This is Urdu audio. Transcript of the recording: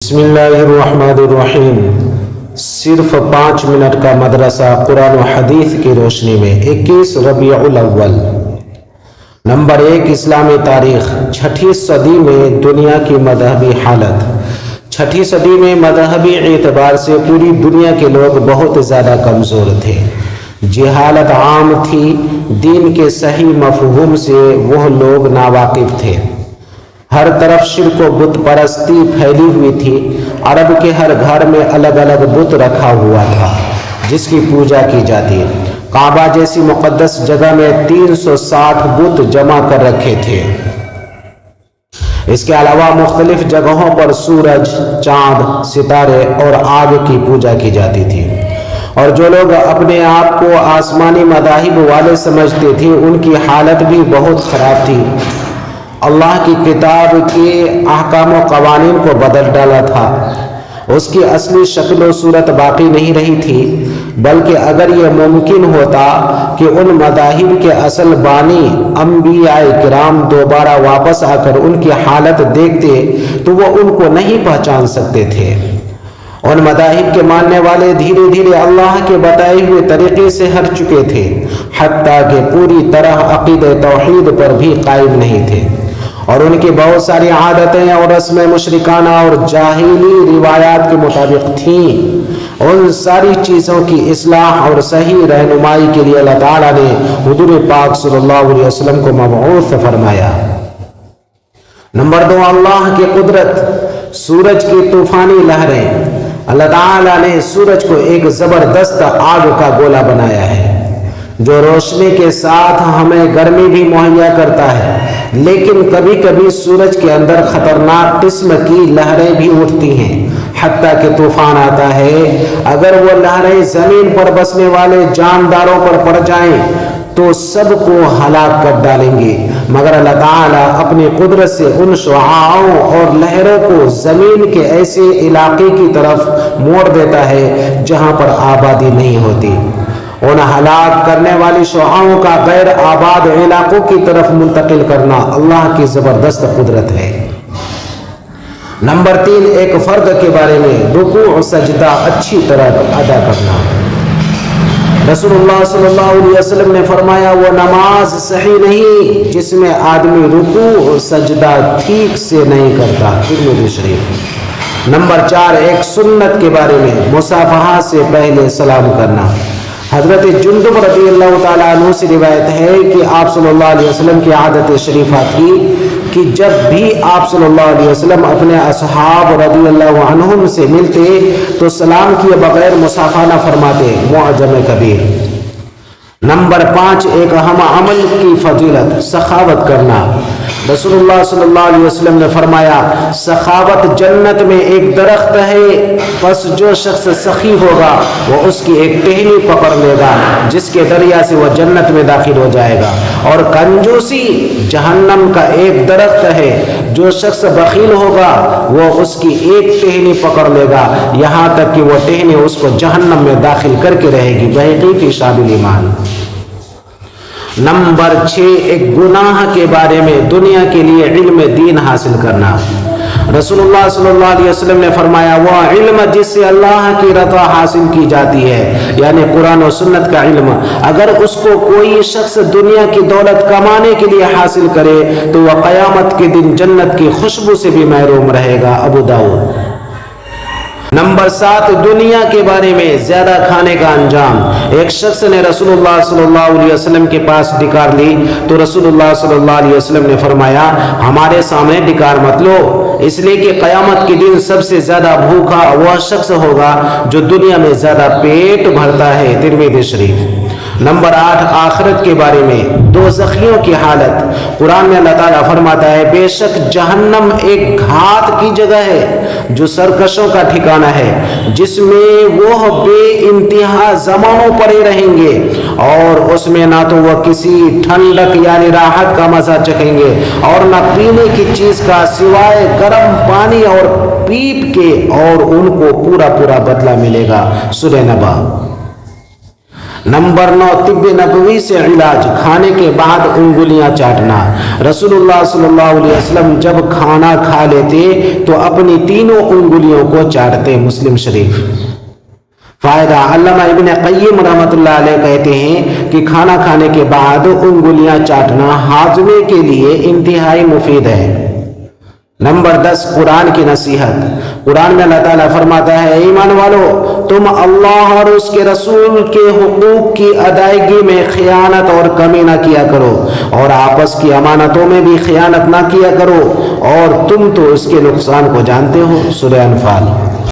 بسم اللہ الرحمن الرحیم۔ صرف 5 منٹ کا مدرسہ قرآن و حدیث کی روشنی میں 21 ربیع الاول۔ نمبر 1، اسلامی تاریخ۔ 6 صدی میں دنیا کی مذہبی حالت۔ 6 صدی میں مذہبی اعتبار سے پوری دنیا کے لوگ بہت زیادہ کمزور تھے۔ جہالت عام تھی، دین کے صحیح مفہوم سے وہ لوگ ناواقف تھے۔ ہر طرف شرک و بت پرستی پھیلی ہوئی تھی۔ عرب کے ہر گھر میں الگ الگ بت رکھا ہوا تھا جس کی پوجا کی جاتی۔ کعبہ جیسی مقدس جگہ میں 360 بت جمع کر رکھے تھے۔ اس کے علاوہ مختلف جگہوں پر سورج، چاند، ستارے اور آگ کی پوجا کی جاتی تھی، اور جو لوگ اپنے آپ کو آسمانی مذاہب والے سمجھتے تھے ان کی حالت بھی بہت خراب تھی۔ اللہ کی کتاب کے احکام و قوانین کو بدل ڈالا تھا، اس کی اصلی شکل و صورت باقی نہیں رہی تھی۔ بلکہ اگر یہ ممکن ہوتا کہ ان مذاہب کے اصل بانی انبیاء کرام دوبارہ واپس آ کر ان کی حالت دیکھتے تو وہ ان کو نہیں پہچان سکتے تھے۔ ان مذاہب کے ماننے والے دھیرے دھیرے اللہ کے بتائے ہوئے طریقے سے ہٹ چکے تھے، حتیٰ کہ پوری طرح عقیدہ توحید پر بھی قائم نہیں تھے، اور ان کی بہت ساری عادتیں اور رسمیں مشرکانہ اور جاہلی روایات کے مطابق تھیں۔ ان ساری چیزوں کی اصلاح اور صحیح رہنمائی کے لیے اللہ تعالیٰ نے حضور پاک صلی اللہ علیہ وسلم کو مبعوث فرمایا۔ نمبر 2، اللہ کی قدرت۔ سورج کی طوفانی لہریں۔ اللہ تعالیٰ نے سورج کو ایک زبردست آگ کا گولا بنایا ہے جو روشنی کے ساتھ ہمیں گرمی بھی مہیا کرتا ہے، لیکن کبھی کبھی سورج کے اندر خطرناک قسم کی لہریں بھی اٹھتی ہیں، حتیٰ کہ طوفان آتا ہے۔ اگر وہ لہریں زمین پر بسنے والے جانداروں پر پڑ جائیں تو سب کو ہلاک کر ڈالیں گے، مگر اللہ تعالیٰ اپنی قدرت سے ان شعاعوں اور لہروں کو زمین کے ایسے علاقے کی طرف موڑ دیتا ہے جہاں پر آبادی نہیں ہوتی۔ ان ہلاک کرنے والی شعاعوں کا غیر آباد علاقوں کی طرف منتقل کرنا اللہ کی زبردست قدرت ہے۔ نمبر 3، ایک فرد کے بارے میں رکوع و سجدہ اچھی طرح ادا کرنا۔ رسول اللہ صلی اللہ علیہ وسلم نے فرمایا، وہ نماز صحیح نہیں جس میں آدمی رکوع و سجدہ ٹھیک سے نہیں کرتا۔ ترمذی شریف۔ نمبر 4، ایک سنت کے بارے میں مصافحہ سے پہلے سلام کرنا۔ حضرت جندب رضی اللہ تعالیٰ عنہ سے روایت ہے کہ آپ صلی اللہ علیہ وسلم کی عادت شریفہ تھی کہ جب بھی آپ صلی اللہ علیہ وسلم اپنے اصحاب رضی اللہ عنہم سے ملتے تو سلام کیے بغیر مصافحہ نہ فرماتے۔ معجم کبیر۔ نمبر 5، ایک اہم عمل کی فضیلت، سخاوت کرنا۔ رسول اللہ صلی اللہ علیہ وسلم نے فرمایا، سخاوت جنت میں ایک درخت ہے، پس جو شخص سخی ہوگا وہ اس کی ایک ٹہنی پکڑ لے گا جس کے ذریعے سے وہ جنت میں داخل ہو جائے گا، اور کنجوسی جہنم کا ایک درخت ہے، جو شخص بخیل ہوگا وہ اس کی ایک ٹہنی پکڑ لے گا یہاں تک کہ وہ ٹہنی اس کو جہنم میں داخل کر کے رہے گی۔ بہقی فی شعب الایمان۔ نمبر 6، ایک گناہ کے بارے میں دنیا کے لیے علم دین حاصل کرنا۔ رسول اللہ صلی اللہ علیہ وسلم نے فرمایا، وہ علم جس سے اللہ کی رضا حاصل کی جاتی ہے، یعنی قرآن و سنت کا علم، اگر اس کو کوئی شخص دنیا کی دولت کمانے کے لیے حاصل کرے تو وہ قیامت کے دن جنت کی خوشبو سے بھی محروم رہے گا۔ ابو داؤد۔ نمبر 7، دنیا کے بارے میں زیادہ کھانے کا انجام۔ ایک شخص نے رسول اللہ صلی اللہ علیہ وسلم کے پاس ڈکار لی تو رسول اللہ صلی اللہ علیہ وسلم نے فرمایا، ہمارے سامنے ڈکار مت لو، اس لیے کہ قیامت کے دن سب سے زیادہ بھوکا وہ شخص ہوگا جو دنیا میں زیادہ پیٹ بھرتا ہے۔ ترمذی شریف۔ نمبر 8، آخرت کے بارے میں دوزخیوں کی حالت۔ قرآن میں اللہ تعالیٰ فرماتا ہے، بے شک جہنم ایک گھات کی جگہ ہے جو سرکشوں کا ٹھکانہ ہے، جس میں وہ بے انتہا زمانوں پڑے رہیں گے، اور اس میں نہ تو وہ کسی ٹھنڈک یعنی راحت کا مزہ چکھیں گے اور نہ پینے کی چیز کا سوائے گرم پانی اور پیپ کے، اور ان کو پورا پورا بدلہ ملے گا۔ سورہ نبا۔ نمبر 9 طب نبوی سے علاج، کھانے کے بعد انگلیاں چاٹنا۔ رسول اللہ صلی اللہ علیہ وسلم جب کھانا کھا لیتے تو اپنی تینوں انگلیوں کو چاٹتے، مسلم شریف۔ فائدہ، علامہ ابن قیم رحمۃ اللہ علیہ کہتے ہیں کہ کھانا کھانے کے بعد انگلیاں چاٹنا ہاضمے کے لیے انتہائی مفید ہے۔ نمبر 10 قرآن کی نصیحت۔ قرآن میں اللہ تعالیٰ فرماتا ہے، ایمان والو تم اللہ اور اس کے رسول کے حقوق کی ادائیگی میں خیانت اور کمی نہ کیا کرو، اور آپس کی امانتوں میں بھی خیانت نہ کیا کرو، اور تم تو اس کے نقصان کو جانتے ہو۔ سورہ انفال۔